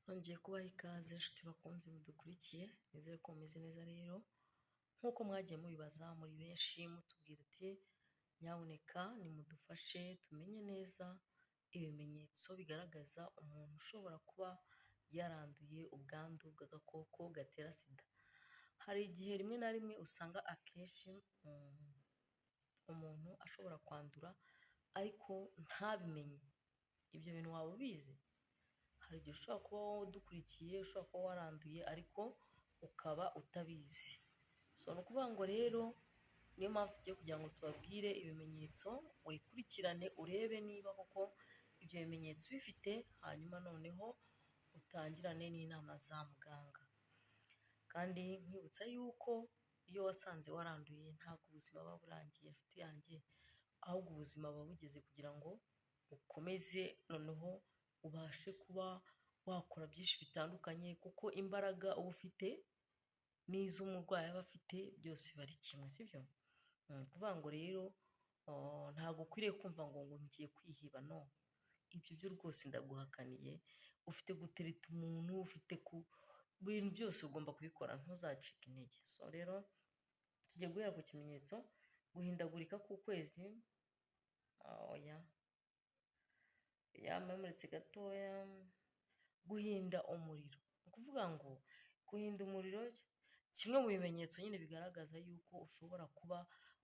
Nongeye kubaha ikaze inshuti bakunze mudukurikiye, nizere ko mumeze neza. Rero nk'uko mwagiye mubibaza muri benshi mutubwira ati nyabuneka nimudufashe tumenye neza ibimenyetso bigaragaza umuntu ushobora kuba yaranduye ubwandu bw'agakoko gatera sida. Hari igihe rimwe na rimwe usanga akenshi umuntu ashobora kwandura ariko ntabimenye. Ibyo bintu waba ubizi? Hari igihe ushobora kuba wowe udukurikiye ushobora kuba waranduye ariko ukaba utabizi. Ni ukuvuga ngo rero niyo mpamvu tugiye kugira ngo tubabwire ibimenyetso, wikurikirane urebe niba koko ibyo bimenyetso bifite, hanyuma noneho utangirane n'inama za muganga. Kandi nkwibutsa yuko iyo wasanze waranduye ntabwo ubuzima buba burangiye nshuti yanjye, ahubwo ubuzima buba bugeze kugira ngo ukomeze noneho ubashe kuba wakora byinshi bitandukanye, kuko imbaraga uba ufite n'iz'umurwayi aba afite byose biba ari kimwe, sibyo? Ni ukuvuga ngo rero ntabwo ukwiriye kumva ngo ngiye kwihiba, no, ibyo byo rwose ndaguhakaniye. Ufite gutereta umuntu, ufite ku bintu byose ugomba kubikora, ntuzacike intege. Rero tugiye guhera ku kimenyetso guhindagurika k'ukwezi. oya yamamuretse gatoya. Guhinda umuriro, ni ukuvuga ngo guhinda umuriro kimwe mu bimenyetso nyine bigaragaza yuko ushobora kuba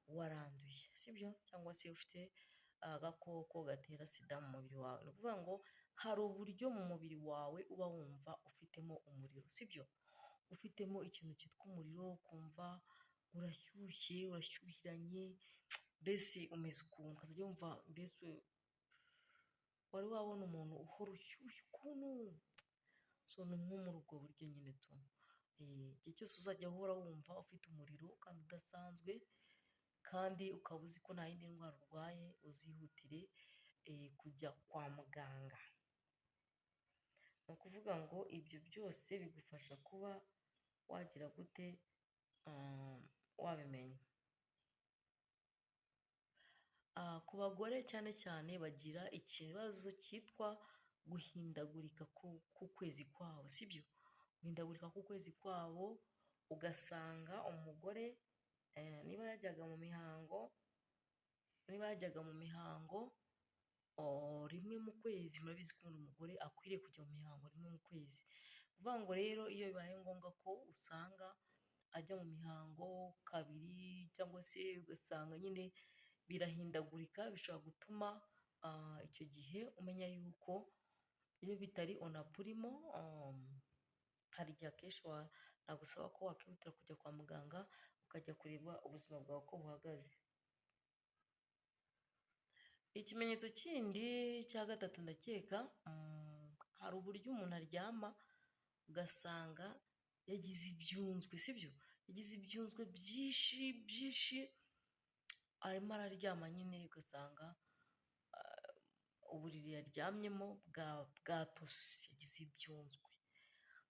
waranduye, sibyo? Cyangwa se ufite agakoko gatera sida mu mubiri wawe. Ni ukuvuga ngo hari uburyo mu mubiri wawe uba wumva ufitemo umuriro, sibyo? Ufitemo ikintu cyitwa umuriro, ukumva urashyushye, urashyuhiranye, mbese umeze ukuntu ukazajya wumva mbese wari wabona umuntu uhora ushyushye ukuntu. Ni nko muri ubwo buryo nyine tu. Igihe cyose uzajya uhora wumva ufite umuriro kandi udasanzwe, kandi ukaba uzi ko nta yindi ndwara urwaye, uzihutire kujya kwa muganga. Ni ukuvuga ngo ibyo byose bigufasha kuba wagira gute, wabimenya. Ku bagore cyane cyane bagira ikibazo cyitwa guhindagurika k'ukwezi kwabo, sibyo? Guhindagurika k'ukwezi kwabo, ugasanga umugore niba yajyaga mu mihango rimwe mu kwezi. Murabizi ko umugore akwiriye kujya mu mihango rimwe mu kwezi. Ni ukuvuga ngo rero iyo bibaye ngombwa ko usanga ajya mu mihango kabiri, cyangwa se ugasanga nyine birahindagurika, bishobora gutuma icyo gihe umenya yuko iyo bitari onapurimo, hari igihe akenshi nagusaba ko wakihutira kujya kwa muganga ukajya kureba ubuzima bwawe uko buhagaze. Ikimenyetso kindi cya gatatu ndakeka, hari uburyo umuntu aryama ugasanga yagize ibyunzwe, sibyo? Yagize ibyunzwe byinshi byinshi, arimo araryama nyine ugasanga uburiri yaryamyemo bwatose, yagize ibyunzwe.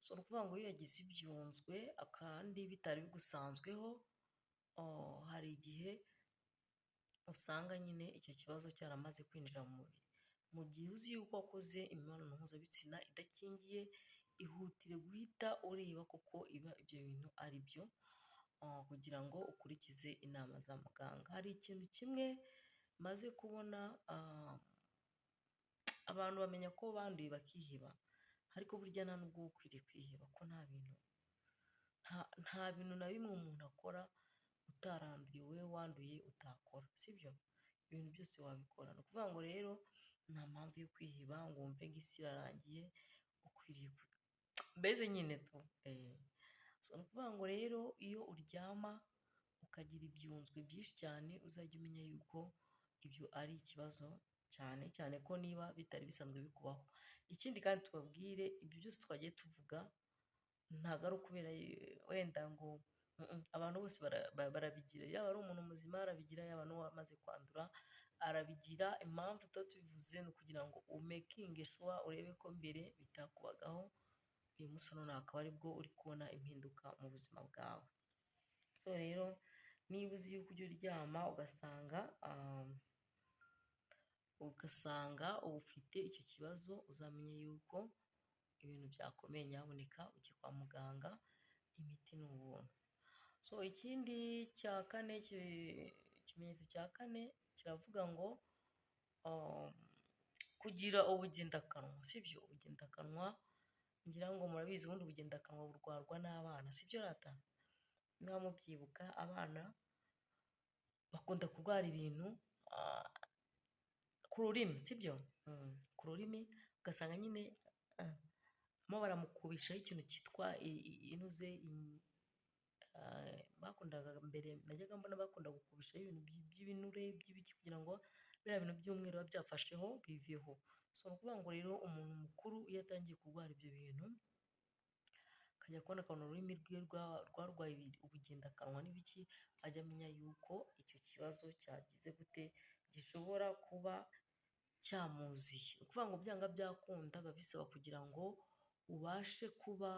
Ni ukuvuga ngo iyo yagize ibyunzwe kandi bitari bigusanzweho, hari igihe usanga nyine icyo kibazo cyaramaze kwinjira mu mubiri. Mu gihe uzi yuko wakoze imibonano mpuzabitsina idakingiye, ihutire guhita ureba kuko ibyo bintu ari byo, kugira ngo ukurikize inama za muganga. Hari ikintu kimwe maze kubona, abantu bamenya ko banduye bakihiba, ariko burya nta nubwo ukwiriye kwiheba, ko nta bintu na bimwe umuntu akora utaranduye, wowe wanduye utakora, sibyo? Ibintu byose wabikora. Ni ukuvuga ngo rero nta mpamvu yo kwiheba ngo wumve ngo isi irarangiye, ukwiriye mbese nyine tu. Ni ukuvuga ngo rero iyo uryama ukagira ibyunzwe byinshi cyane, uzajya umenya yuko ibyo ari ikibazo, cyane cyane ko niba bitari bisanzwe bikubaho. Ikindi kandi tubabwire, ibyo byose twagiye tuvuga ntabwo ari ukubera wenda ngo abantu bose barabigira, yaba ari umuntu muzima arabigira, yaba n'uwamaze kwandura arabigira. Impamvu tuba tubivuze ni ukugira ngo umekinge shuwa, urebe ko mbere bitakubagaho, uyu munsi none akaba aribwo uri kubona impinduka mu buzima bwawe. Rero niba uzi yuko ujya uryama ugasanga uba ufite icyo kibazo, uzamenye yuko ibintu byakomeye nyaboneka ujye kwa muganga, imiti ni ubuntu. So ikindi cya kane, ikimenyetso cya kane kiravuga ngo kugira ubugendakanwa, sibyo? Ubugendakanwa ngira ngo murabizi, ubundi ubugendakanwa burwarwa n'abana, sibyo rata? Niba mubyibuka, abana bakunda kurwara ibintu ku rurimi, sibyo? Ku rurimi ugasanga nyine mo baramukubishaho ikintu cyitwa inuze, bakundaga mbere, najyaga mbona bakunda gukubishaho ibintu by'ibinure by'ibiki kugira ngo biriya bintu by'umweru biba byafasheho biveho. So ni ukuvuga ngo rero umuntu mukuru iyo atangiye kurwara ibyo bintu, akajya kubona akabona ururimi rwe rwarwaye ubugendakanwa n'ibiki, ajya amenya yuko icyo kibazo cyagize gute, gishobora kuba cyamuziye. Ni ukuvuga ngo byanga byakunda biba bisaba kugira ngo ubashe kuba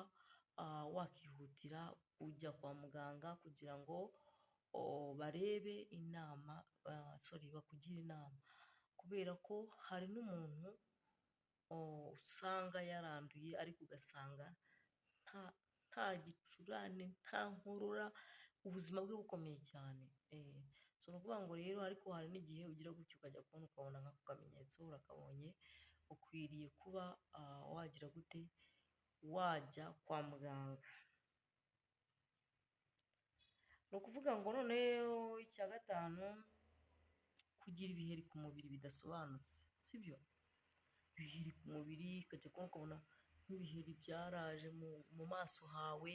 wakihutira ujya kwa muganga kugira ngo barebe inama, bakugire inama, kubera ko hari n'umuntu usanga yaranduye ariko ugasanga nta gicurane, nta nkorora, ubuzima bwe bukomeye cyane. So ni ukuvuga ngo rero, ariko hari n'igihe ugira gutyo ukajya kubona ukabona nk'ako kamenyetso urakabonye, ukwiriye kuba wagira gute, wajya kwa muganga. Ni ukuvuga ngo noneho icya gatanu, kugira ibiheri ku mubiri bidasobanutse, sibyo? Ibiheri ku mubiri, ukajya kubona ukabona nk'ibiheri byaraje mu maso hawe,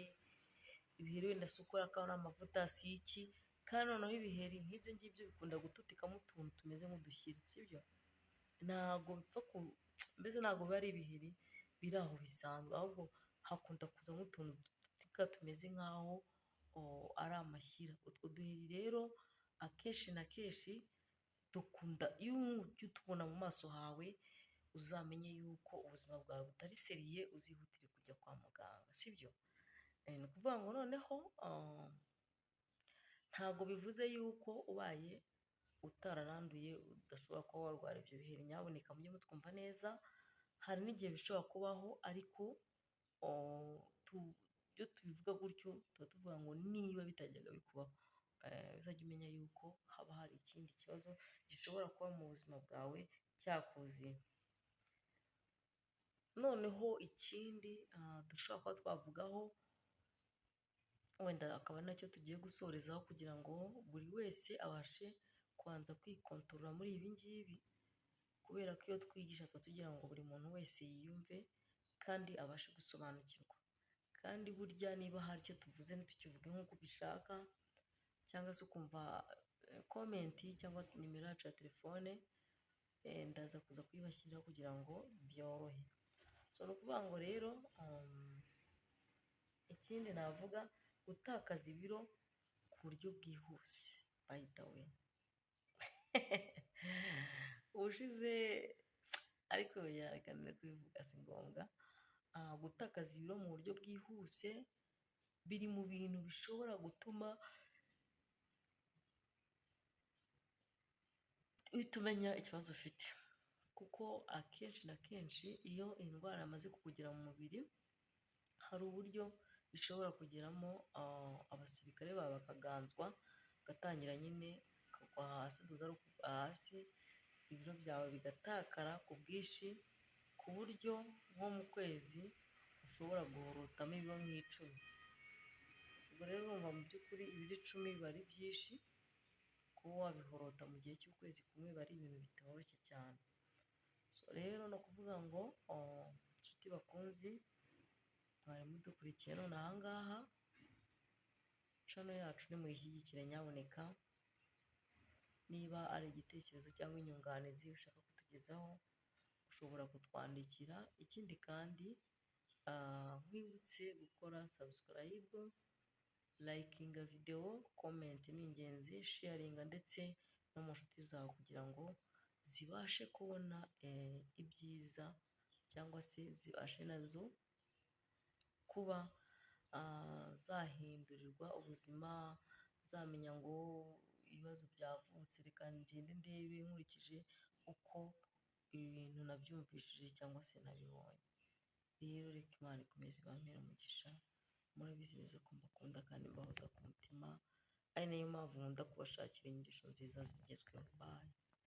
ibiheri wenda si uko ari amavuta, si iki, kandi noneho ibiheri nk'ibyo ngibyo bikunda gututikamo utuntu tumeze nk'udushyira, sibyo? Ntabwo bipfa mbese ntabwo biba ari ibiheri biri aho bisanzwe, ahubwo hakunda kuza nk'utuntu dututika tumeze nk'aho ari amashyira. Utwo duheri rero akenshi na kenshi dukunda, iyo ujya utubona mu maso hawe, uzamenye yuko ubuzima bwawe butari seriye, uzihutire kujya kwa muganga, sibyo? Ni ukuvuga ngo noneho ntabwo bivuze yuko ubaye utararanduye udashobora kuba warwara ibyo biheri. Nyaboneka mujye mutwumva neza, hari n'igihe bishobora kubaho, ariko iyo tubivuga gutyo tuba tuvuga ngo niba bitajyaga bikubaho, uzajya umenya yuko haba hari ikindi kibazo gishobora kuba mu buzima bwawe cyakuziye. Noneho ikindi dushobora kuba twavugaho, wenda akaba ari nacyo tugiye gusorezaho, kugira ngo buri wese abashe kubanza kwikontorora muri ibi ngibi, kubera ko iyo twigisha tuba tugira ngo buri muntu wese yiyumve kandi abashe gusobanukirwa. Kandi burya niba hari icyo tuvuze ntitukivuge nk'uko ubishaka, cyangwa se ukumva komenti cyangwa nimero yacu ya telefone, ndaza kuza kuyibashyiriraho kugira ngo byorohe. So ni ukuvuga ngo rero, ikindi navuga, gutakaza ibiro ku buryo bwihuse, by the way. Ubushize, ariko yarekanira kubivuga si ngombwa, gutakaza ibiro mu buryo bwihuse biri mu bintu bishobora gutuma uhita umenya ikibazo ufite, kuko akenshi na kenshi iyo indwara yamaze kukugera mu mubiri, hari uburyo bishobora kugeramo abasirikare bawe bakaganzwa, ugatangira nyine ukagwa hasi, hasi, ibiro byawe bigatakara ku bwinshi, ku buryo nko mu kwezi ushobora guhorotamo ibiro nk'icumi. Ubwo rero urumva mu by'ukuri ibiro 10 biba ari byinshi, kuba wabihorota mu gihe cy'ukwezi kumwe biba ari ibintu bitoroshye cyane. So rero ni ukuvuga ngo, inshuti bakunzi, mwari mudukurikiye none aha ngaha, channel yacu nimuyishyigikire nyaboneka. Niba ari igitekerezo cyangwa inyunganizi ushaka kutugezaho, ushobora kutwandikira. Ikindi kandi nkwibutse gukora subscribe, likinga video, comment ni ingenzi, sharinga ndetse no mu nshuti zawe, kugira ngo zibashe kubona ibyiza, cyangwa se zibashe nazo kuba zahindurirwa ubuzima, zamenya ngo ibibazo byavutse, reka ngende ndebe nkurikije uko ibi bintu nabyumvishije cyangwa se nabibonye. rero reka Imana ikomeze ibampere umugisha, murabizi neza ko mbakunda kandi mbahoza ku mutima, ari nayo mpamvu nkunda kubashakira inyigisho nziza zigezweho. Bayi.